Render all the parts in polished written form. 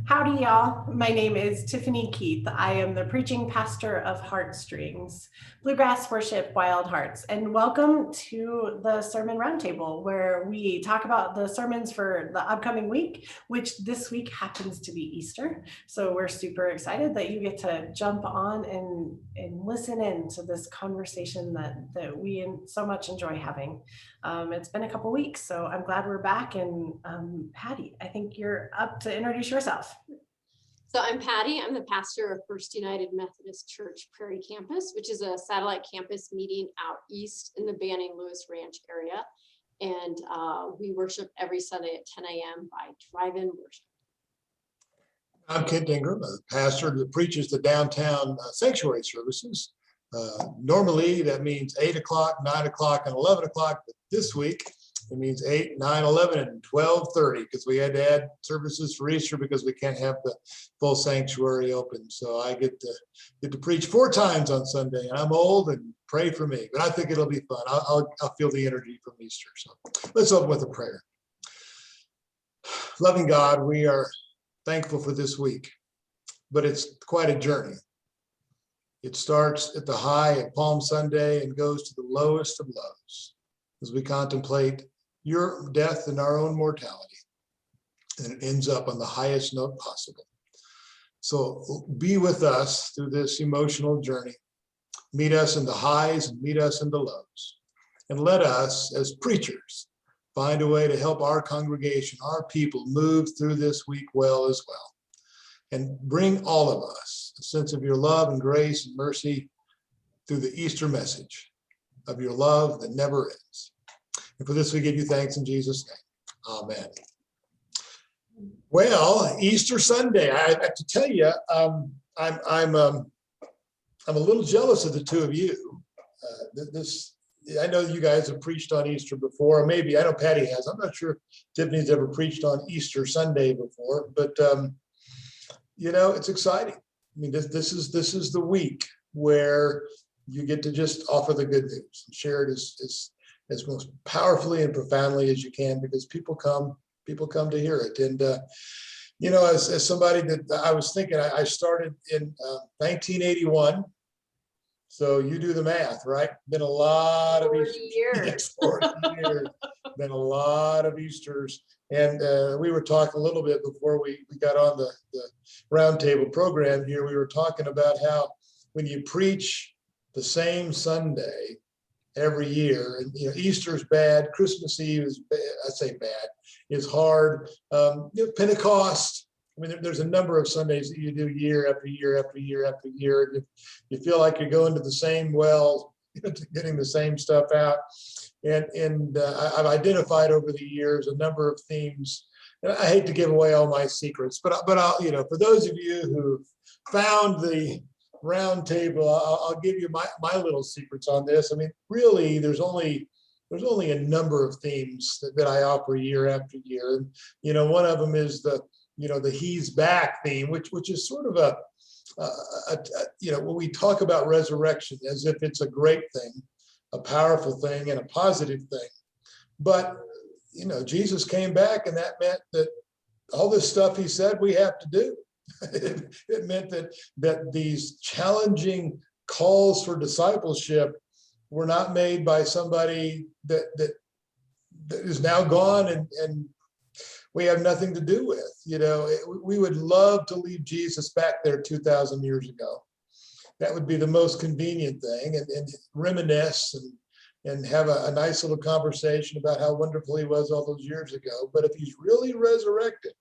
Howdy, y'all. My name is Tiffany Keith. I am the preaching pastor of Heartstrings, Bluegrass Worship Wild Hearts, and welcome to the Sermon Roundtable, where we talk about the sermons for the upcoming week, which this week happens to be Easter. So we're super excited that you get to jump on and listen in to this conversation that we so much enjoy having. It's been a couple weeks, so I'm glad we're back. And Patty, I think you're up to introduce yourself. So I'm Patty. I'm the pastor of First United Methodist Church Prairie Campus, which is a satellite campus meeting out east in the Banning Lewis Ranch area. And we worship every Sunday at 10 a.m. by drive-in worship. I'm Kent Ingram, a pastor that preaches the downtown sanctuary services. Normally that means 8 o'clock, 9 o'clock, and 11 o'clock, but this week it means 8, 9, 11, and 12:30 because we had to add services for Easter because we can't have the full sanctuary open. So I get to preach 4 times on Sunday, and I'm old, and pray for me. But I think it'll be fun. I'll feel the energy from Easter. So let's open with a prayer. Loving God, we are thankful for this week, but it's quite a journey. It starts at the high at Palm Sunday and goes to the lowest of lows as we contemplate your death and our own mortality. And it ends up on the highest note possible. So be with us through this emotional journey. Meet us in the highs and meet us in the lows. And let us, as preachers, find a way to help our congregation, our people, move through this week well as well. And bring all of us a sense of your love and grace and mercy through the Easter message of your love that never ends. And for this, we give you thanks in Jesus' name. Amen. Well, Easter Sunday, I have to tell you, I'm a little jealous of the two of you. I know you guys have preached on Easter before, or maybe, I know Patty has. I'm not sure if Tiffany's ever preached on Easter Sunday before, but you know, it's exciting. I mean, this is the week where you get to just offer the good news and share it as most powerfully and profoundly as you can, because people come to hear it. And you know, as somebody that I was thinking, I started in 1981. So you do the math, right? Been a lot of Easters. Years. 40 years. Been a lot of Easters. And we were talking a little bit before we got on the roundtable program here. We were talking about how when you preach the same Sunday every year, and you know, Easter's bad, Christmas Eve is bad, I say bad, is hard. You know, Pentecost, I mean, there's a number of Sundays that you do year after year after year after year. You feel like you're going to the same well, getting the same stuff out. And I've identified over the years a number of themes. And I hate to give away all my secrets, but I'll, you know, for those of you who found the round table, I'll give you my little secrets on this. I mean, really, there's only a number of themes that I offer year after year. And, you know, one of them is the He's Back theme, which is sort of a you know, when we talk about resurrection as if it's a great thing, a powerful thing and a positive thing. But, you know, Jesus came back, and that meant that all this stuff he said we have to do. It meant that these challenging calls for discipleship were not made by somebody that is now gone and we have nothing to do with. You know, we would love to leave Jesus back there 2,000 years ago. That would be the most convenient thing, and reminisce and have a nice little conversation about how wonderful he was all those years ago. But if he's really resurrected,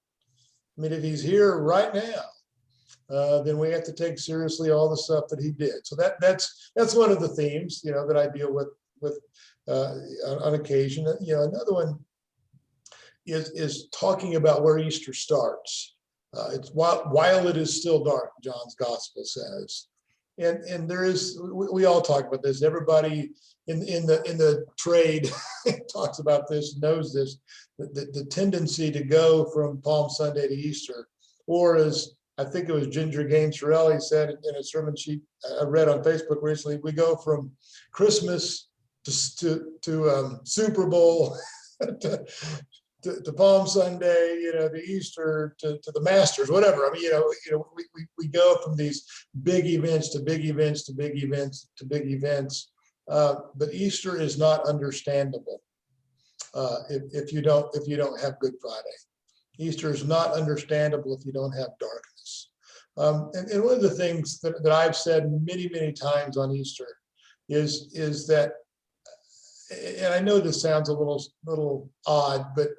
I mean, if he's here right now, then we have to take seriously all the stuff that he did. So that's one of the themes, you know, that I deal with on occasion. You know, another one is talking about where Easter starts. It's while it is still dark, John's gospel says. And there is, we all talk about this. Everybody in the trade talks about this, knows this, the tendency to go from Palm Sunday to Easter, or as I think it was Ginger Gaines Sorelli said in a sermon sheet I read on Facebook recently, we go from Christmas to Super Bowl to to Palm Sunday, to Easter, to the Masters, whatever. I mean, we go from these big events to big events to big events to big events. But Easter is not understandable if you don't have Good Friday. Easter is not understandable if you don't have darkness. And one of the things that I've said many, many times on Easter is that, and I know this sounds a little odd, but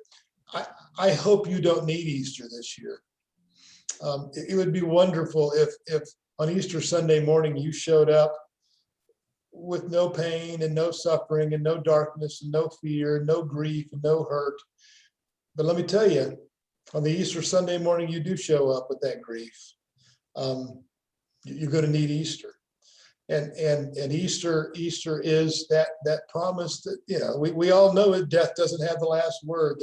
I hope you don't need Easter this year. It would be wonderful if on Easter Sunday morning you showed up with no pain and no suffering and no darkness and no fear, no grief and no hurt. But let me tell you, on the Easter Sunday morning, you do show up with that grief. You're going to need Easter. And Easter is that promise that, we all know it, death doesn't have the last word,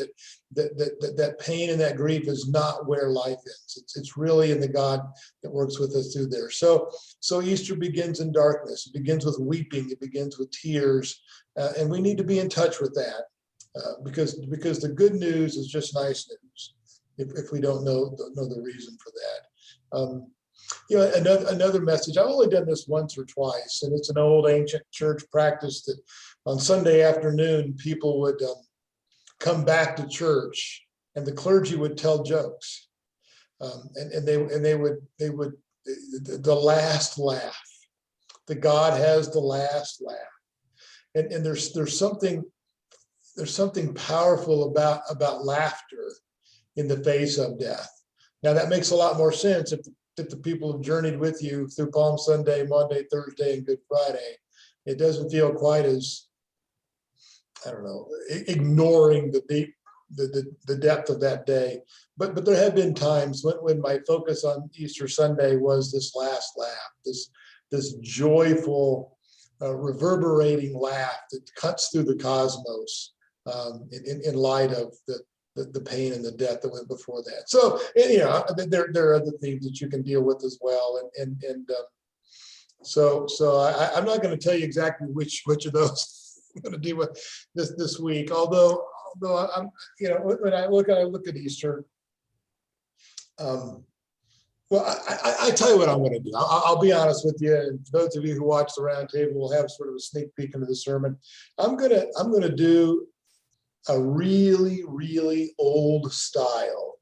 that pain and that grief is not where life is. It's really in the God that works with us through there. So Easter begins in darkness. It begins with weeping. It begins with tears. And we need to be in touch with that because the good news is just nice news if we don't know the reason for that. Another message, I've only done this once or twice, and it's an old ancient church practice that on Sunday afternoon, people would come back to church and the clergy would tell jokes. And they would, the last laugh, the God has the last laugh. And there's something powerful about laughter in the face of death. Now that makes a lot more sense if the people have journeyed with you through Palm Sunday, Monday, Thursday, and Good Friday. It doesn't feel quite as, I don't know, ignoring the depth of that day. But there have been times when my focus on Easter Sunday was this last laugh, this joyful, reverberating laugh that cuts through the cosmos in light of the pain and the death that went before that. So, there are other themes that you can deal with as well. So I'm not going to tell you exactly which of those I'm going to deal with this week. Although I'm, when I look at Easter, well, I tell you what I'm going to do. I'll be honest with you, and those of you who watch the roundtable will have sort of a sneak peek into the sermon. I'm going to do a really, really old style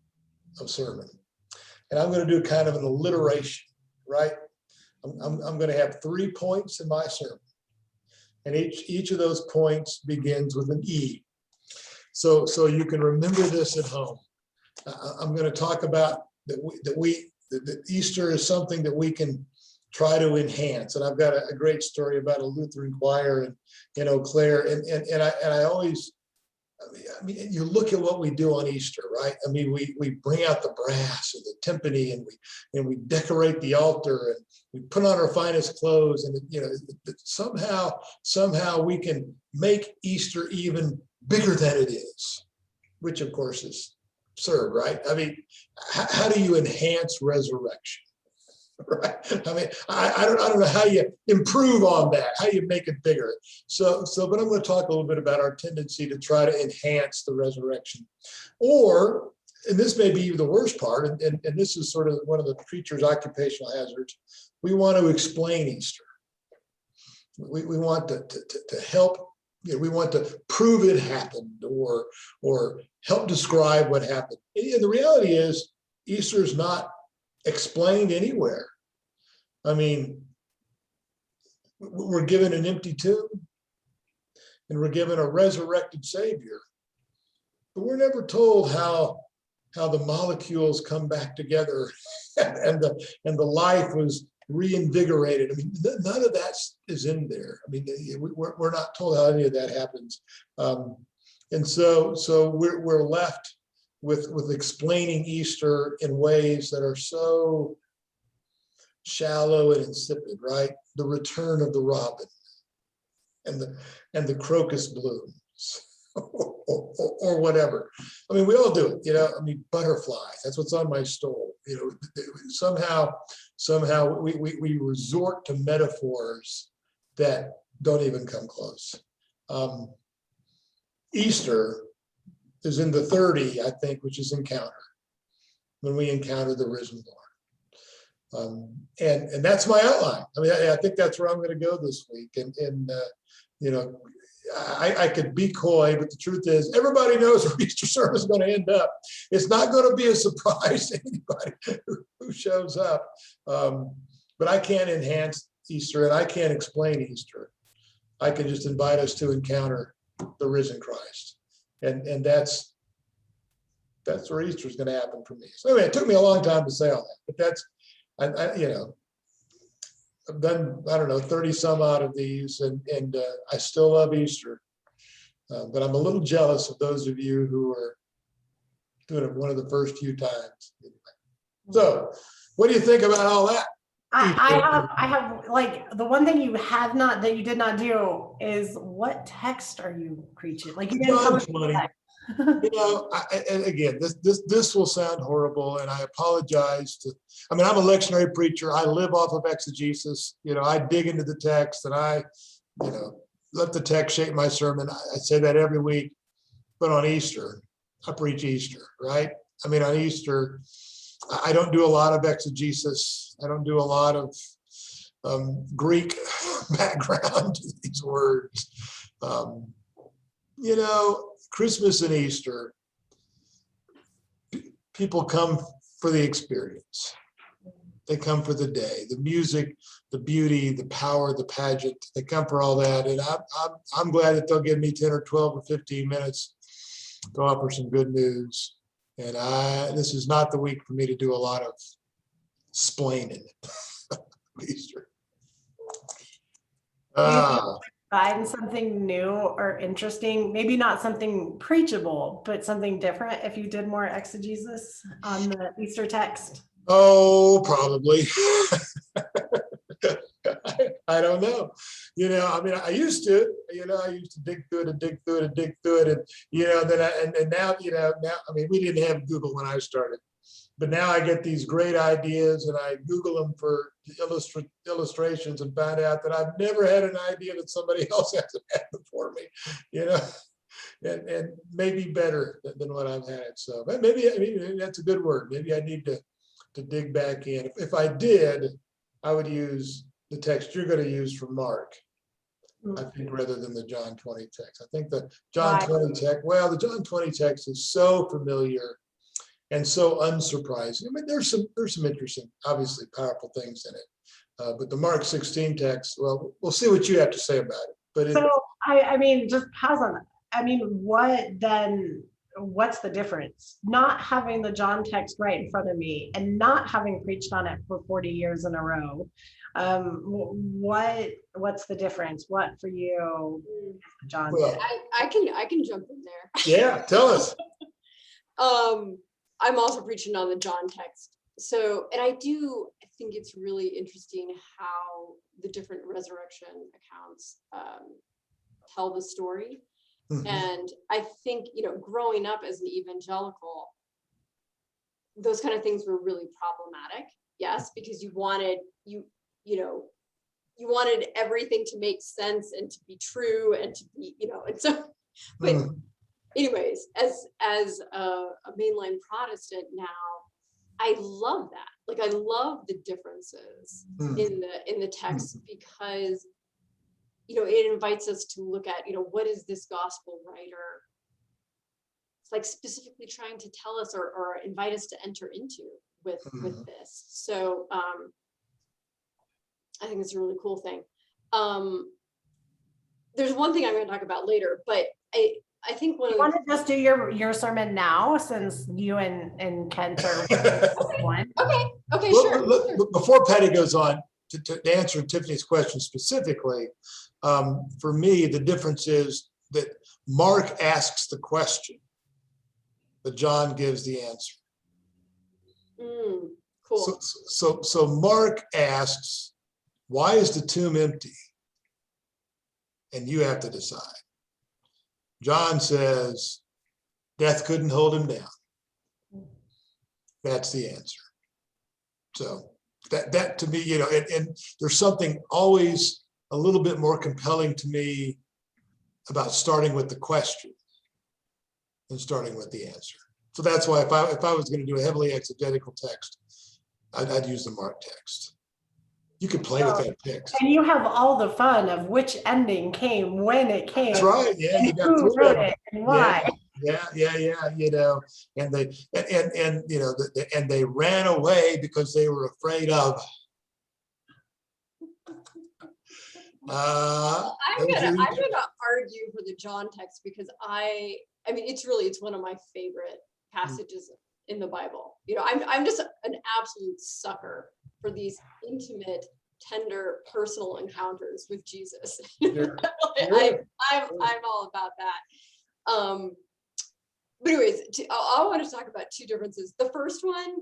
of sermon. And I'm going to do kind of an alliteration, right? I'm going to have 3 points in my sermon. And each of those points begins with an E. So you can remember this at home. I'm going to talk about that Easter is something that we can try to enhance. And I've got a great story about a Lutheran choir in Eau Claire. And I always, I mean, you look at what we do on Easter, right? I mean, we bring out the brass and the timpani, and we decorate the altar, and we put on our finest clothes, and somehow we can make Easter even bigger than it is, which of course is absurd, right? I mean, how do you enhance resurrection? Right. I mean, I don't know how you improve on that, how you make it bigger. But I'm going to talk a little bit about our tendency to try to enhance the resurrection. Or, and this may be the worst part, and this is sort of one of the preacher's occupational hazards, we want to explain Easter. We want to help, we want to prove it happened or help describe what happened. And the reality is, Easter is not explained anywhere. I mean, we're given an empty tomb and we're given a resurrected Savior, but we're never told how the molecules come back together and the life was reinvigorated. I mean, none of that is in there. I mean, we're not told how any of that happens, and so we're left with explaining Easter in ways that are so shallow and insipid, right? The return of the robin and the crocus blooms or whatever. I mean, we all do it, I mean, butterflies, that's what's on my stole. Somehow we resort to metaphors that don't even come close. Easter is in the 30, I think, which is encounter, when we encounter the risen Lord. And that's my outline. I mean, I think that's where I'm going to go this week. And you know, I could be coy, but the truth is everybody knows where Easter service is going to end up. It's not going to be a surprise to anybody who shows up. But I can't enhance Easter and I can't explain Easter. I can just invite us to encounter the risen Christ. And that's where Easter is going to happen for me. So anyway, it took me a long time to say all that, but that's, you know, I've done, I don't know, 30 some odd of these, and I still love Easter. But I'm a little jealous of those of you who are doing it one of the first few times. So what do you think about all that? I have like the one thing that you did not do is what text are you preaching? Like you didn't tell us the text. You know, and again, this will sound horrible, and I apologize I mean, I'm a lectionary preacher. I live off of exegesis. You know, I dig into the text, and I, you know, let the text shape my sermon. I say that every week, but on Easter, I preach Easter, right? I mean, on Easter, I don't do a lot of exegesis. I don't do a lot of Greek background to these words. You know, Christmas and Easter, people come for the experience. They come for the day, the music, the beauty, the power, the pageant. They come for all that. And I'm glad that they'll give me 10 or 12 or 15 minutes to offer some good news. And this is not the week for me to do a lot of splaining Easter. Find something new or interesting, maybe not something preachable, but something different if you did more exegesis on the Easter text? Oh, probably. I don't know. You know, I mean, I used to dig through it and dig through it and dig through it. And, you know, then and now, you know, I mean, we didn't have Google when I started, but now I get these great ideas and I Google them for illustrations and find out that I've never had an idea that somebody else hasn't had before me, you know, and maybe better than what I've had. So maybe that's a good word. Maybe I need to dig back in. If I did, I would use the text you're going to use from Mark, I think, rather than the John 20 text. I think the John 20 text, well, the John 20 text is so familiar and so unsurprising. I mean, there's some interesting, obviously powerful things in it. But the Mark 16 text, well, we'll see what you have to say about it. But so I mean, just pause on that. I mean, what's the difference? Not having the John text right in front of me and not having preached on it for 40 years in a row. What's the difference? What for you is the John text? I can jump in there. Yeah, tell us. I'm also preaching on the John text. So, and I think it's really interesting how the different resurrection accounts tell the story. Mm-hmm. And I think, you know, growing up as an evangelical, those kind of things were really problematic. Yes, because you wanted everything to make sense and to be true and to be, you know, and so, but anyways, as a mainline Protestant now, I love that. Like, I love the differences in the text because, you know, it invites us to look at, you know, what is this gospel writer, it's like specifically trying to tell us or invite us to enter into with this. So I think it's a really cool thing. There's one thing I'm going to talk about later, but I think one of the— You want to just do your sermon now, since you and Kent are one. Okay, sure. Before Patty goes on, to answer Tiffany's question specifically, for me, the difference is that Mark asks the question, but John gives the answer. Cool. So Mark asks, why is the tomb empty? And you have to decide. John says, death couldn't hold him down. That's the answer. So that to me, you know, and there's something always a little bit more compelling to me about starting with the question and starting with the answer. So that's why if I was going to do a heavily exegetical text, I'd use the Mark text. You could play with that text. And you have all the fun of which ending came, when it came. That's right. Yeah, you got who three of wrote them. it and why. Yeah. You know, and you know, and they ran away because they were afraid of. I'm gonna argue for the John text because I mean it's one of my favorite passages in the Bible. You know, I'm just an absolute sucker for these intimate, tender, personal encounters with Jesus. Sure. I'm all about that. But anyways, I want to talk about two differences. The first one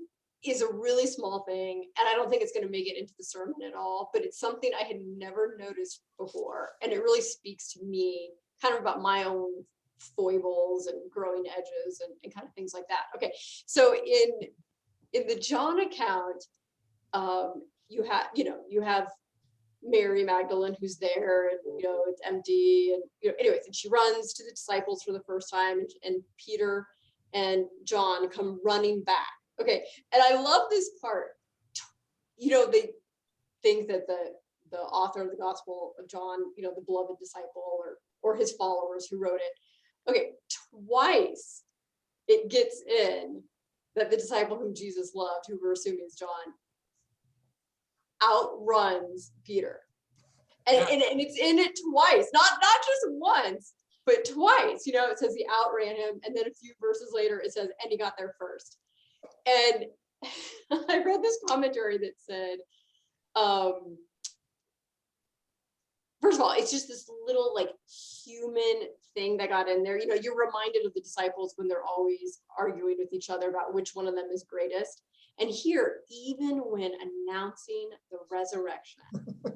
is a really small thing, and I don't think it's going to make it into the sermon at all, but it's something I had never noticed before, and it really speaks to me kind of about my own foibles and growing edges and kind of things like that. Okay, so in the John account, you have Mary Magdalene who's there, and you know it's empty, and you know, anyways, and she runs to the disciples for the first time, and Peter and John come running back. Okay, and I love this part. You know, they think that the author of the Gospel of John, you know, the beloved disciple or his followers who wrote it. Okay, twice it gets in that the disciple whom Jesus loved, who we're assuming is John, outruns Peter. And it's in it twice, not just once, but twice. You know, it says he outran him, and then a few verses later it says, and he got there first. And I read this commentary that said, first of all, it's just this little like human thing that got in there. You know, you're reminded of the disciples when they're always arguing with each other about which one of them is greatest. And here, even when announcing the resurrection,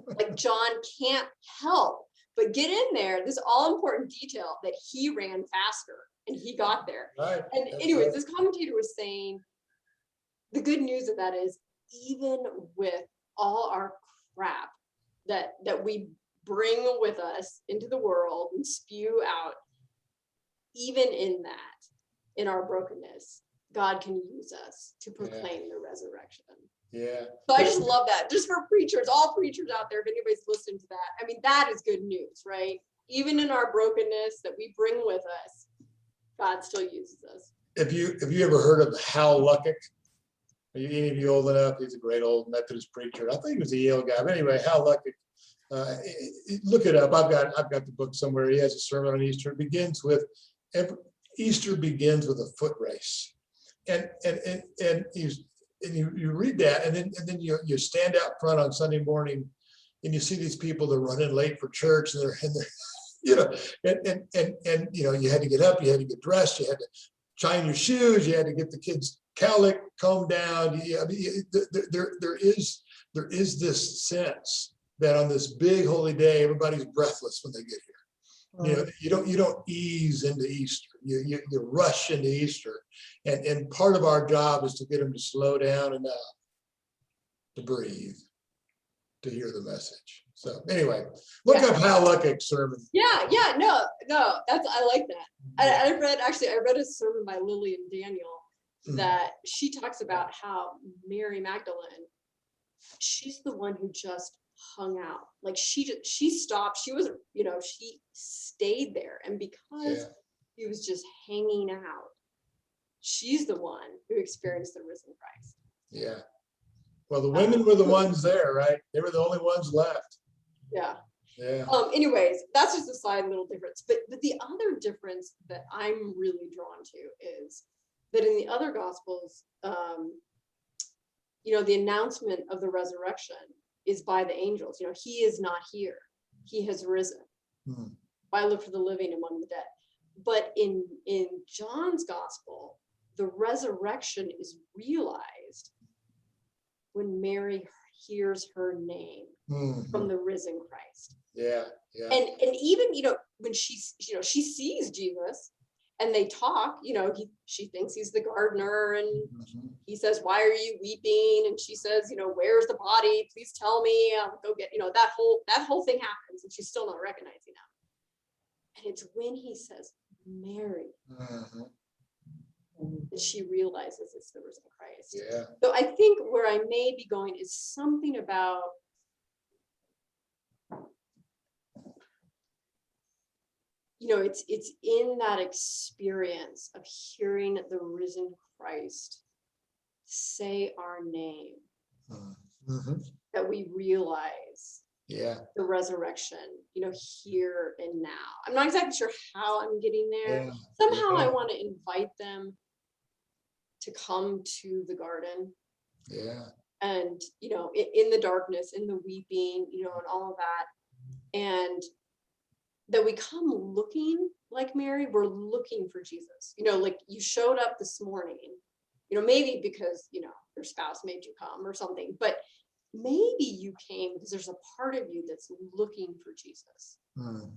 like John can't help but get in there this all important detail that he ran faster and he got there. Right. And anyways, this commentator was saying, the good news of that is, even with all our crap that we bring with us into the world and spew out, even in that, in our brokenness, God can use us to proclaim the resurrection. Yeah. So I just love that. Just for preachers, all preachers out there, if anybody's listening to that, I mean, that is good news, right? Even in our brokenness that we bring with us, God still uses us. Have you ever heard of Hal Luckett? Are any of you old enough? He's a great old Methodist preacher. I think he was a Yale guy. But anyway, Hal Luckett, look it up. I've got the book somewhere. He has a sermon on Easter. It begins with Easter begins with a foot race, and you read that, and then you stand out front on Sunday morning, and you see these people that are running late for church, and they're you know, and you know, you had to get up, you had to get dressed, you had to shine your shoes, you had to get the kids' cowlick combed down. I mean, there is this sense that on this big holy day, everybody's breathless when they get here. You know, you don't ease into Easter. You rush into Easter, and part of our job is to get them to slow down enough to breathe, to hear the message. So anyway, look up Hal Luckett's sermon. No, I like that. I read a sermon by Lillian Daniel that she talks about how Mary Magdalene, she's the one who just hung out. Like she stopped. She was, you know, she stayed there, and because he was just hanging out, she's the one who experienced the risen Christ. Yeah. Well, the women were the ones there, right? They were the only ones left. Yeah. Yeah. Anyways, that's just a side little difference. But the other difference that I'm really drawn to is that in the other Gospels, you know, the announcement of the resurrection is by the angels. You know, he is not here. He has risen. Why look for the living among the dead? But in John's Gospel, the resurrection is realized when Mary hears her name from the risen Christ. Yeah. And even, you know, when she sees Jesus and they talk, you know, she thinks he's the gardener, and he says, "Why are you weeping?" And she says, "You know, where's the body? Please tell me. I'll go get," you know, that whole thing happens, and she's still not recognizing him. And it's when he says, "Mary," that she realizes it's the risen Christ. Yeah. So I think where I may be going is something about it's in that experience of hearing the risen Christ say our name Mm-hmm. that we realize Yeah. the resurrection, here and now. I'm not exactly sure how I'm getting there. Yeah. Somehow Yeah. I want to invite them to come to the garden. Yeah. And, in the darkness, in the weeping, and all of that. And that we come looking like Mary, we're looking for Jesus. Like you showed up this morning, maybe because, your spouse made you come or something, but maybe you came because there's a part of you that's looking for Jesus. Mm-hmm.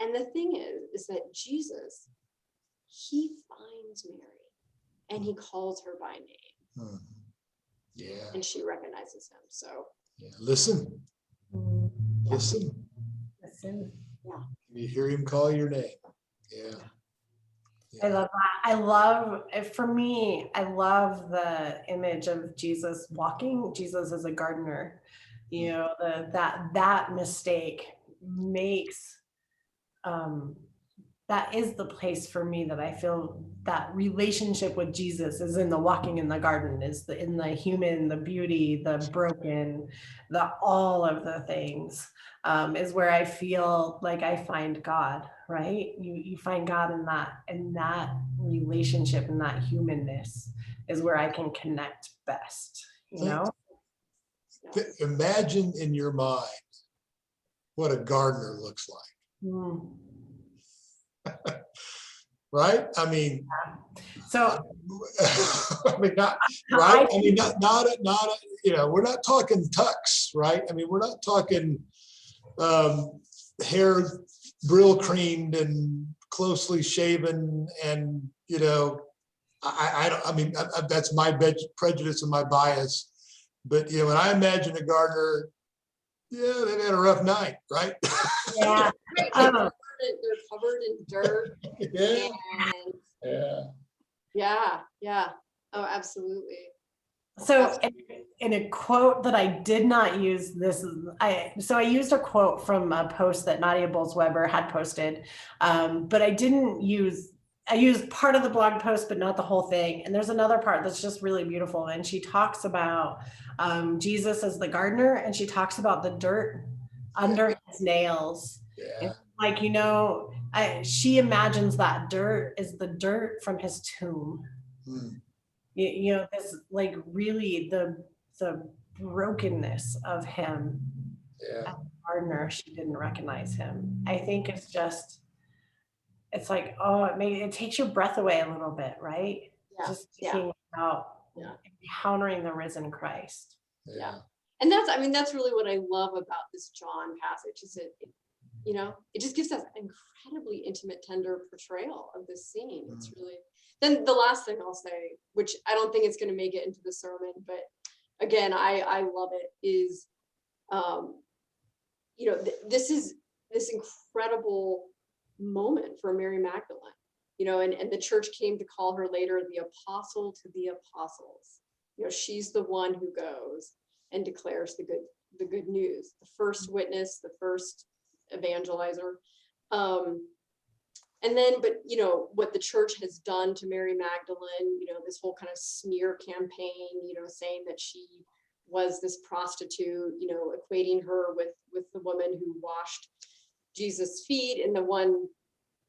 And the thing is that Jesus, he finds Mary and he calls her by name. Mm-hmm. Yeah. And she recognizes him. So Yeah. Listen. Listen. Listen. Yeah. You hear him call your name. Yeah. I love that. For me, I love the image of Jesus walking. Jesus as a gardener. That mistake makes that is the place for me that I feel that relationship with Jesus is in the walking in the garden, is in the human, the beauty, the broken, all of the things, is where I feel like I find God, right? You find God in that relationship, and that humanness is where I can connect best, Imagine in your mind what a gardener looks like. Mm. Right? I mean, So I mean, not right. I mean, not we're not talking tux, right? I mean, we're not talking hair brill creamed and closely shaven, and I mean, that's my prejudice and my bias. But when I imagine a gardener, yeah, they've had a rough night, right? Yeah. They're covered in dirt. Yeah. And yeah. Oh, absolutely. So in a quote that I did not use, I used a quote from a post that Nadia Bolz-Weber had posted, but I used part of the blog post, but not the whole thing. And there's another part that's just really beautiful. And she talks about Jesus as the gardener, and she talks about the dirt under his nails. Yeah. Like, she imagines that dirt is the dirt from his tomb. This like really the brokenness of him. Yeah. As a gardener, she didn't recognize him. I think it's like, it takes your breath away a little bit, right? Yeah. Just thinking about encountering the risen Christ. Yeah. And that's really what I love about this John passage, is it just gives us an incredibly intimate, tender portrayal of this scene. It's really, then the last thing I'll say, which I don't think it's going to make it into the sermon, but again, I love it, is, this is this incredible moment for Mary Magdalene, and the church came to call her later the apostle to the apostles. She's the one who goes and declares the good news, the first witness, the first evangelizer. And then, but what the church has done to Mary Magdalene, this whole kind of smear campaign, saying that she was this prostitute, equating her with the woman who washed Jesus' feet in the one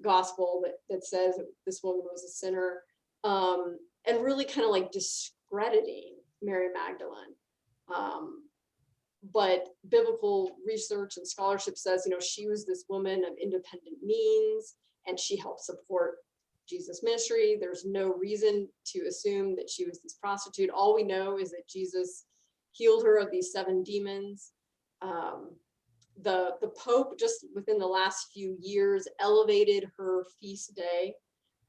gospel that says this woman was a sinner, and really kind of like discrediting Mary Magdalene. But biblical research and scholarship says, she was this woman of independent means, and she helped support Jesus' ministry. There's no reason to assume that she was this prostitute. All we know is that Jesus healed her of these 7 demons. The Pope, just within the last few years, elevated her feast day,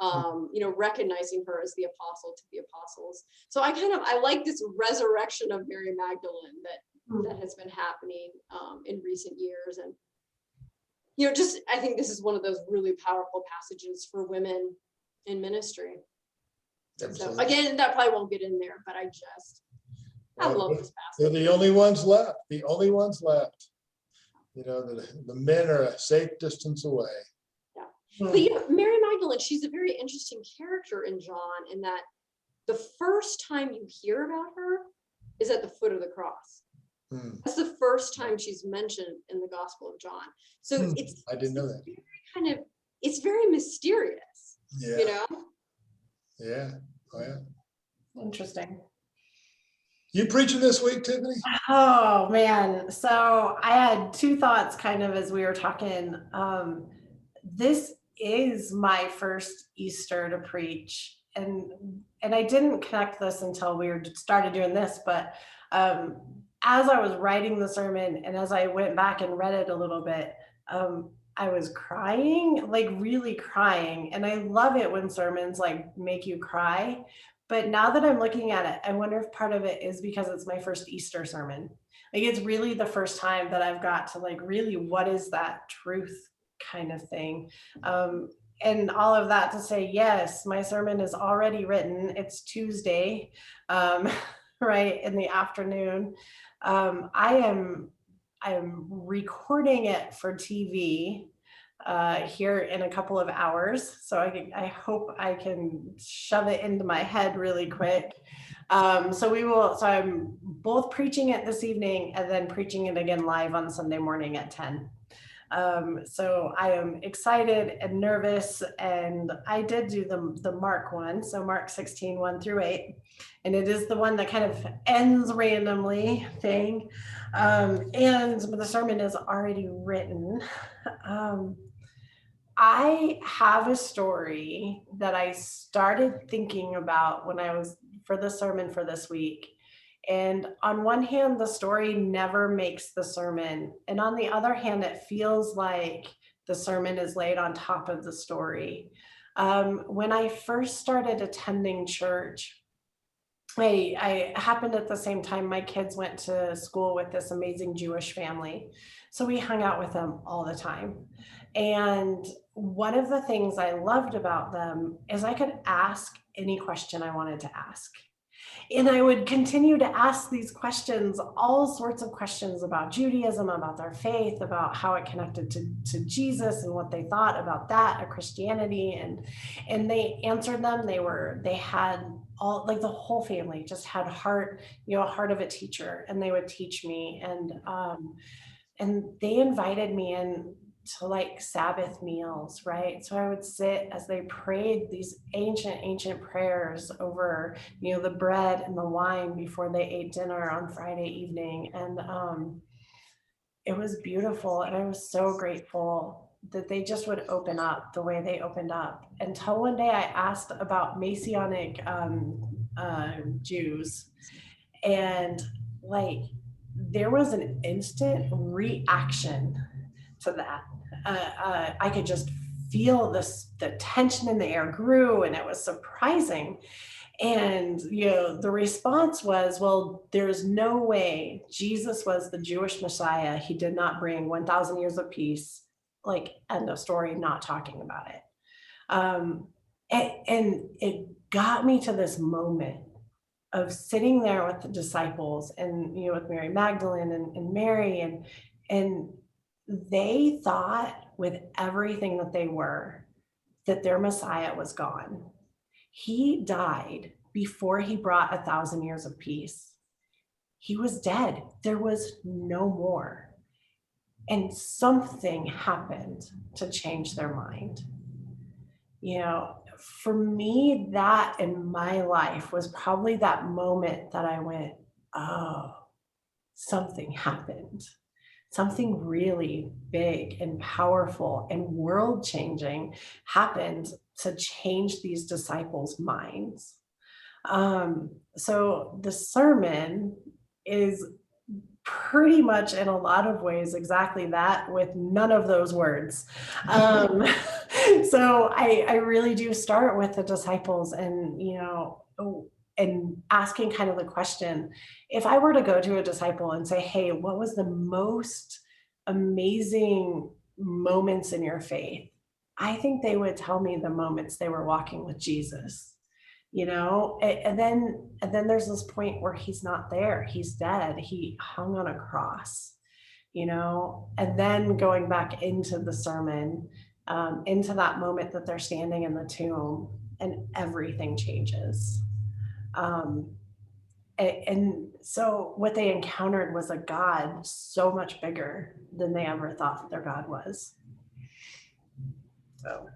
recognizing her as the apostle to the apostles. So I like this resurrection of Mary Magdalene that has been happening in recent years. And I think this is one of those really powerful passages for women in ministry. So Absolutely. again, that probably won't get in there, but I Well, love this they're passage. the only ones left, the only ones left. You know, the men are a safe distance away. But you know, Mary Magdalene, she's a very interesting character in John, in that the first time you hear about her is at the foot of the cross. That's the first time she's mentioned in the Gospel of John. So I didn't know that. It's very mysterious, Yeah. you know? Yeah. Oh, yeah. Interesting. You preaching this week, Tiffany? Oh man. So I had two thoughts kind of as we were talking. This is my first Easter to preach. And I didn't connect this until we started doing this, but as I was writing the sermon and as I went back and read it a little bit, I was crying, like really crying. And I love it when sermons like make you cry. But now that I'm looking at it, I wonder if part of it is because it's my first Easter sermon. Like it's really the first time that I've got to like really, what is that truth kind of thing? And all of that to say, yes, my sermon is already written. It's Tuesday, right in the afternoon. I am recording it for TV here in a couple of hours. So I hope I can shove it into my head really quick. So I'm both preaching it this evening and then preaching it again live on Sunday morning at 10. So I am excited and nervous, and I did do the Mark one. So Mark 16, 1-8. And it is the one that kind of ends randomly thing. And the sermon is already written. I have a story that I started thinking about when I was for the sermon for this week. And on one hand, the story never makes the sermon. And on the other hand, it feels like the sermon is laid on top of the story. When I first started attending church, I happened at the same time my kids went to school with this amazing Jewish family. So we hung out with them all the time. And one of the things I loved about them is I could ask any question I wanted to ask. And I would continue to ask these questions, all sorts of questions about Judaism, about their faith, about how it connected to Jesus and what they thought about that, Christianity. And they answered them. They had all, like the whole family just had heart of a teacher, and they would teach me. And they invited me in to like Sabbath meals, right? So I would sit as they prayed these ancient prayers over, the bread and the wine before they ate dinner on Friday evening. And it was beautiful. And I was so grateful that they just would open up the way they opened up, until one day I asked about Messianic Jews. And like, there was an instant reaction to that. I could just feel the tension in the air grew, and it was surprising. And, the response was, well, there's no way Jesus was the Jewish Messiah. He did not bring 1,000 years of peace, like, end of story, not talking about it. And it got me to this moment of sitting there with the disciples and, with Mary Magdalene and Mary, and they thought with everything that they were, that their Messiah was gone. He died before he brought 1,000 years of peace. He was dead. There was no more. And something happened to change their mind. For me, that in my life was probably that moment that I went, oh, something happened. Something really big and powerful and world-changing happened to change these disciples' minds. So the sermon is pretty much in a lot of ways exactly that, with none of those words. So I really do start with the disciples and, and asking kind of the question, if I were to go to a disciple and say, hey, what was the most amazing moments in your faith? I think they would tell me the moments they were walking with Jesus, and then there's this point where he's not there. He's dead. He hung on a cross, and then going back into the sermon, into that moment that they're standing in the tomb and everything changes. And so what they encountered was a God so much bigger than they ever thought their God was. So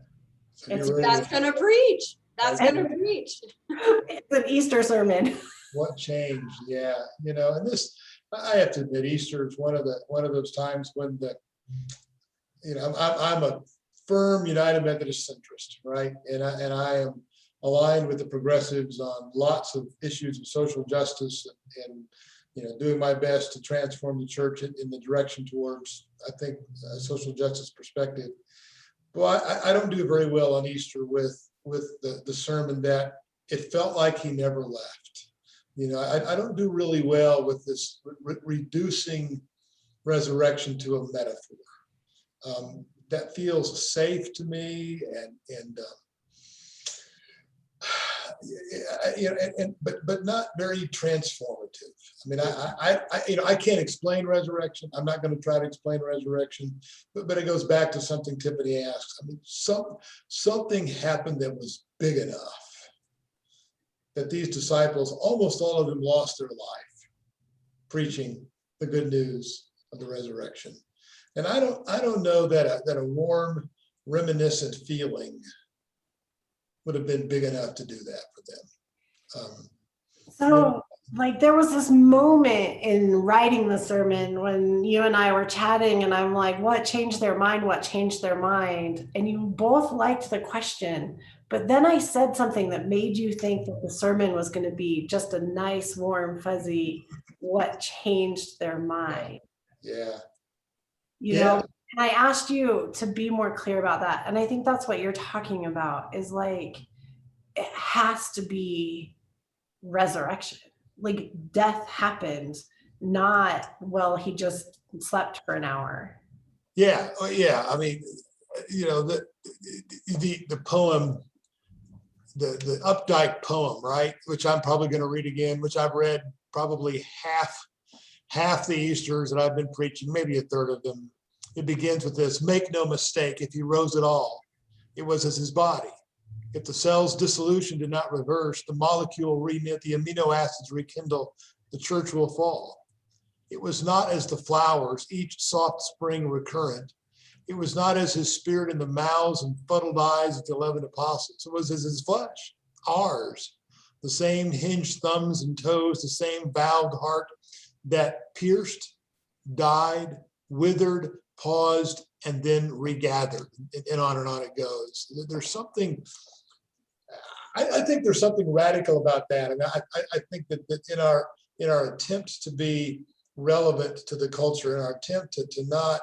That's gonna preach. That's gonna preach. It's an Easter sermon. What changed? Yeah, and this, I have to admit, Easter is one of those times when I'm a firm United Methodist centrist, right? And I am aligned with the progressives on lots of issues of social justice and doing my best to transform the church in the direction towards, I think, a social justice perspective. Well, I don't do very well on Easter with the sermon that it felt like he never left. I don't do really well with this reducing resurrection to a metaphor. That feels safe to me, but not very transformative. I mean, I can't explain resurrection. I'm not going to try to explain resurrection, but it goes back to something Tiffany asked. I mean, something happened that was big enough that these disciples, almost all of them, lost their life preaching the good news of the resurrection. And I don't know that a warm, reminiscent feeling would have been big enough to do that for them. So there was this moment in writing the sermon when you and I were chatting, and I'm like, what changed their mind? What changed their mind? And you both liked the question, but then I said something that made you think that the sermon was going to be just a nice, warm, fuzzy, what changed their mind? Yeah. And I asked you to be more clear about that. And I think that's what you're talking about, is it has to be resurrection. Death happened, not, well, he just slept for an hour. Yeah. I mean, the poem, the Updike poem, right? Which I'm probably going to read again, which I've read probably half the Easters that I've been preaching, maybe a third of them. It begins with this: make no mistake, if he rose at all, it was as his body. If the cell's dissolution did not reverse, the molecule reknit, the amino acids rekindle, the church will fall. It was not as the flowers, each soft spring recurrent. It was not as his spirit in the mouths and fuddled eyes of the 11 apostles. It was as his flesh, ours, the same hinged thumbs and toes, the same valved heart that pierced, died, withered, paused, and then regathered, and on it goes. There's something, I think there's something radical about that. And I think that in our attempt to be relevant to the culture, in our attempt to not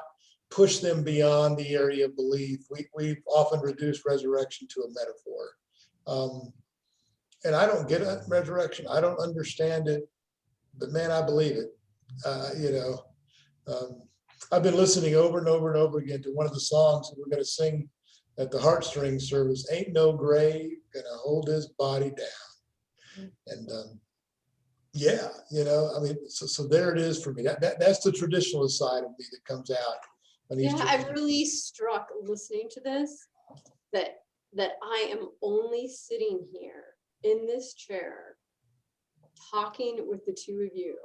push them beyond the area of belief, we've often reduced resurrection to a metaphor. And I don't get a resurrection. I don't understand it, but man, I believe it. I've been listening over and over and over again to one of the songs that we're going to sing at the heartstrings service. Ain't no grave gonna hold his body down. And I mean, so there it is for me. That's the traditionalist side of me that comes out. I'm really struck listening to this that I am only sitting here in this chair talking with the two of you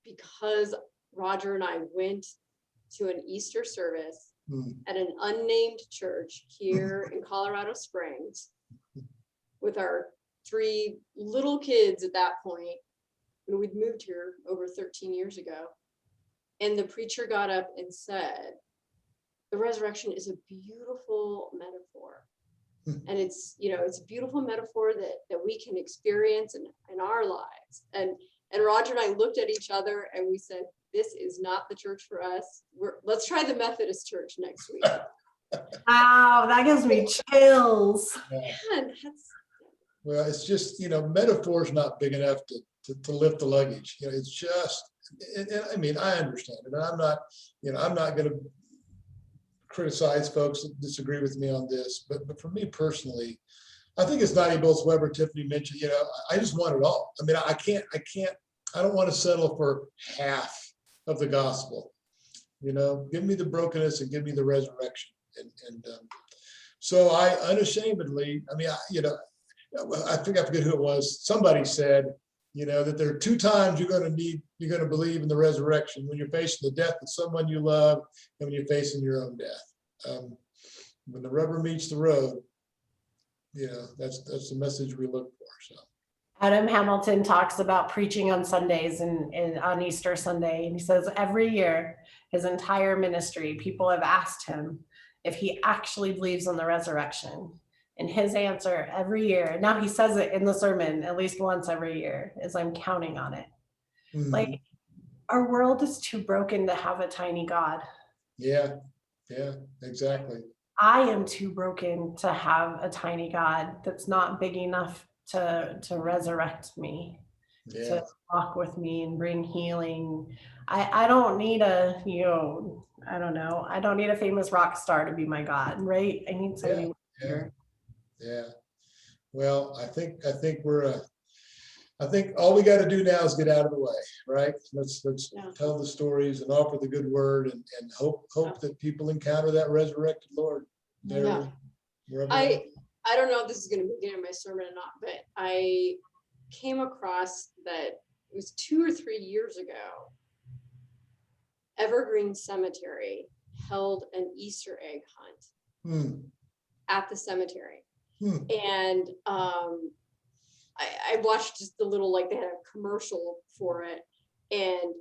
because Roger and I went to an Easter service at an unnamed church here in Colorado Springs with our 3 little kids at that point. And we'd moved here over 13 years ago. And the preacher got up and said, the resurrection is a beautiful metaphor. And it's a beautiful metaphor that we can experience in our lives. And Roger and I looked at each other and we said, this is not the church for us. Let's try the Methodist church next week. Wow, that gives me chills. Man, well, it's just, metaphor's not big enough to lift the luggage. It's just, and I mean, I understand it. And I'm not going to criticize folks that disagree with me on this, but for me personally, I think it's Nighty Bolts Weber, Tiffany mentioned, I just want it all. I mean, I don't want to settle for half of the gospel. Give me the brokenness and give me the resurrection. And so I unashamedly, I mean, I think I forget who it was. Somebody said, that there are 2 times you're going to believe in the resurrection: when you're facing the death of someone you love, and when you're facing your own death. When the rubber meets the road, that's the message we look for. So Adam Hamilton talks about preaching on Sundays and on Easter Sunday. And he says every year, his entire ministry, people have asked him if he actually believes in the resurrection. And his answer every year, now he says it in the sermon at least once every year, is I'm counting on it. mhm. Like, our world is too broken to have a tiny God. Yeah, exactly. I am too broken to have a tiny God that's not big enough to resurrect me, Yeah, to walk with me and bring healing. I don't need a, I don't know. I don't need a famous rock star to be my God, right? I need somebody here. yeah. Well, I think I think all we got to do now is get out of the way, right? Let's tell the stories and offer the good word and hope that people encounter that resurrected Lord. Yeah. I don't know if this is going to be in my sermon or not, but I came across that it was 2 or 3 years ago. Evergreen Cemetery held an Easter egg hunt at the cemetery. And I watched just the little, they had a commercial for it. And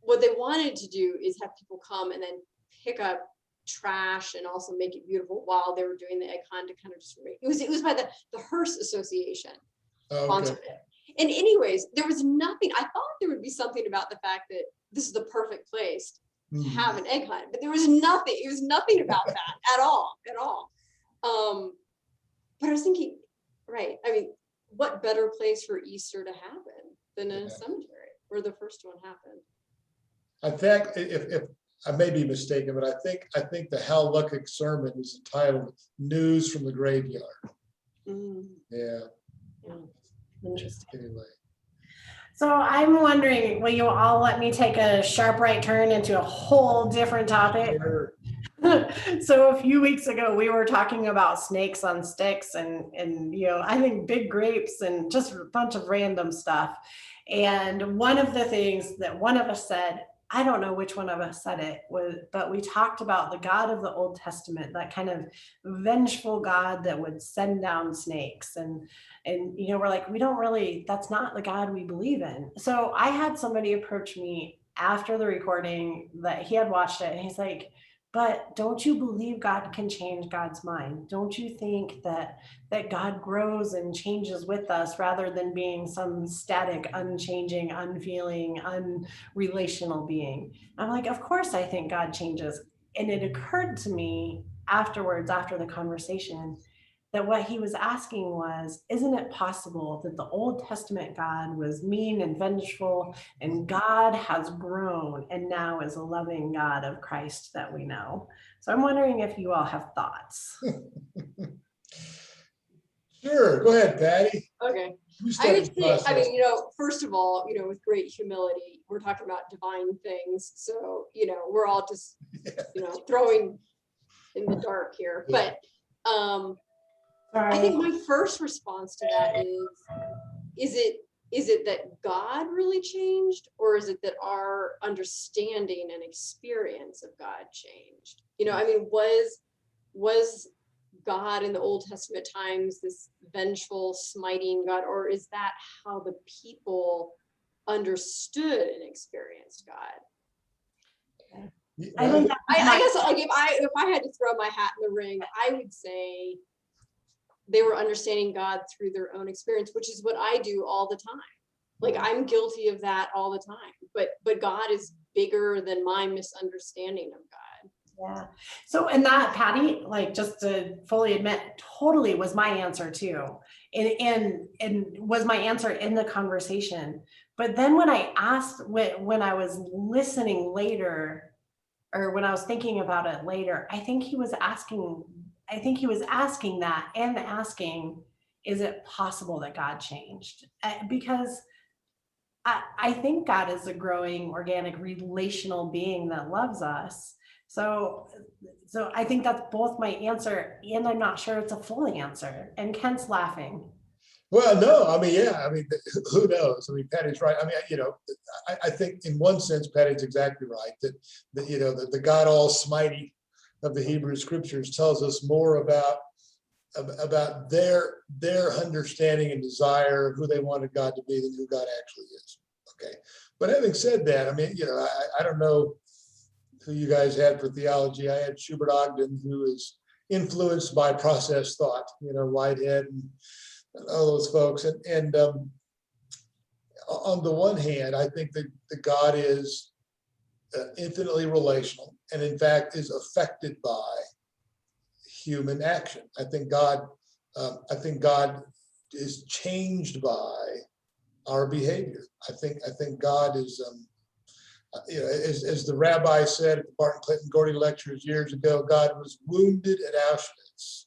what they wanted to do is have people come and then pick up trash and also make it beautiful while they were doing the egg hunt to kind of just, it was by the Hearst Association sponsored it. And anyways, there was nothing, I thought there would be something about the fact that this is the perfect place to have an egg hunt, but there was nothing, it was nothing about that at all. But I was thinking, right, I mean, what better place for Easter to happen than in a cemetery where the first one happened? In fact, if I may be mistaken, but I think the Hal Luckick sermon is entitled "News from the Graveyard." Yeah. Interesting. Anyway. So I'm wondering, will you all let me take a sharp right turn into a whole different topic? Sure. So a few weeks ago, we were talking about snakes on sticks and I think big grapes and just a bunch of random stuff. And one of the things that one of us said, I don't know which one of us said it, but we talked about the God of the Old Testament, that kind of vengeful God that would send down snakes. And we're like, that's not the God we believe in. So I had somebody approach me after the recording that he had watched it, and he's like, but don't you believe God can change God's mind? Don't you think that God grows and changes with us rather than being some static, unchanging, unfeeling, unrelational being? I'm like, of course I think God changes. And it occurred to me afterwards, after the conversation, that what he was asking was, isn't it possible that the Old Testament God was mean and vengeful, and God has grown and now is a loving God of Christ that we know? So I'm wondering if you all have thoughts. Sure, go ahead, Patty. Okay. I would say, I mean, first of all, with great humility, we're talking about divine things. So, we're all just, throwing in the dark here. Yeah. But I think my first response to that is it that God really changed, or is it that our understanding and experience of God changed? I mean, was God in the Old Testament times this vengeful, smiting God, or is that how the people understood and experienced God? I think I guess if I had to throw my hat in the ring, I would say they were understanding God through their own experience, which is what I do all the time. Like, I'm guilty of that all the time, but God is bigger than my misunderstanding of God. Yeah. So, and that, Patty, just to fully admit, totally was my answer too. And was my answer in the conversation. But then when I asked, when I was listening later, or when I was thinking about it later, I think he was asking that and asking, is it possible that God changed? Because I think God is a growing, organic, relational being that loves us. So I think that's both my answer, and I'm not sure it's a full answer. And Kent's laughing. Well, no, I mean, yeah, I mean, who knows? I mean, Patty's right. I mean, I think in one sense, Patty's exactly right, that the God Almighty of the Hebrew Scriptures tells us more about their understanding and desire of who they wanted God to be than who God actually is. Okay. But having said that, I mean, I don't know who you guys had for theology. I had Schubert Ogden, who is influenced by process thought, Whitehead and all those folks. And on the one hand, I think that God is infinitely relational, and in fact is affected by human action. I think God is changed by our behavior. I think God is, as the rabbi said at the Barton Clinton Gordy lectures years ago, God was wounded at Auschwitz.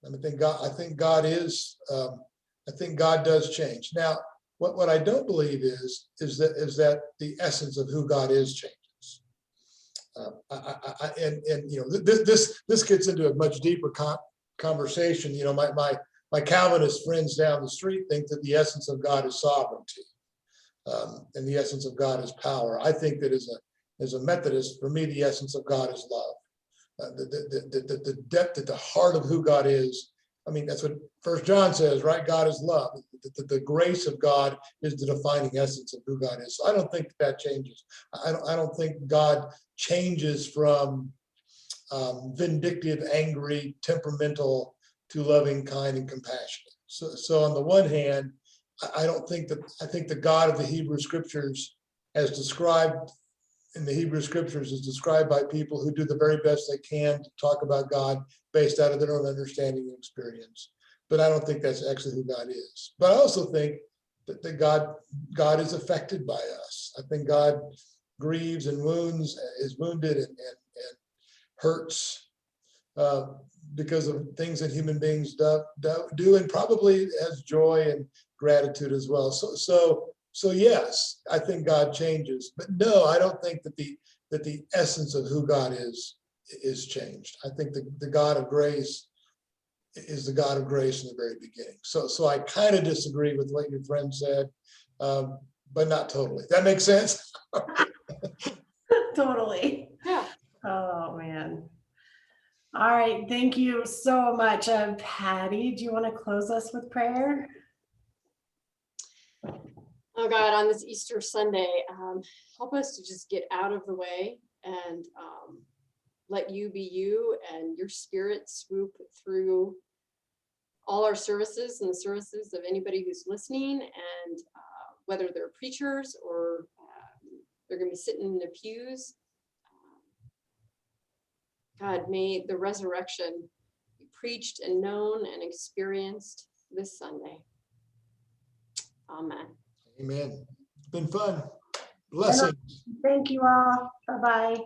And I think God does change. Now, what I don't believe is that the essence of who God is changes. This gets into a much deeper conversation. My Calvinist friends down the street think that the essence of God is sovereignty, and the essence of God is power. I think that as a Methodist, for me, the essence of God is love. The depth at the heart of who God is. I mean, that's what 1 John says, right? God is love. The grace of God is the defining essence of who God is. So I don't think that changes. I don't think God changes from vindictive, angry, temperamental to loving, kind, and compassionate. So on the one hand, I think the God of the Hebrew Scriptures, as described in the Hebrew Scriptures, is described by people who do the very best they can to talk about God based out of their own understanding and experience. But I don't think that's actually who God is. But I also think that God is affected by us. I think God grieves and is wounded and hurts because of things that human beings do, and probably has joy and gratitude as well. So yes, I think God changes, but no, I don't think that the essence of who God is changed. I think the God of grace is the God of grace in the very beginning. So I kind of disagree with what your friend said, but not totally. That makes sense? Totally. Yeah. Oh, man. All right. Thank you so much. Patty, do you want to close us with prayer? Oh God, on this Easter Sunday, help us to just get out of the way and let you be you, and your Spirit swoop through all our services and the services of anybody who's listening, and whether they're preachers or they're going to be sitting in the pews. God, may the resurrection be preached and known and experienced this Sunday. Amen. Amen. It's been fun. Blessings. Thank you all. Bye-bye.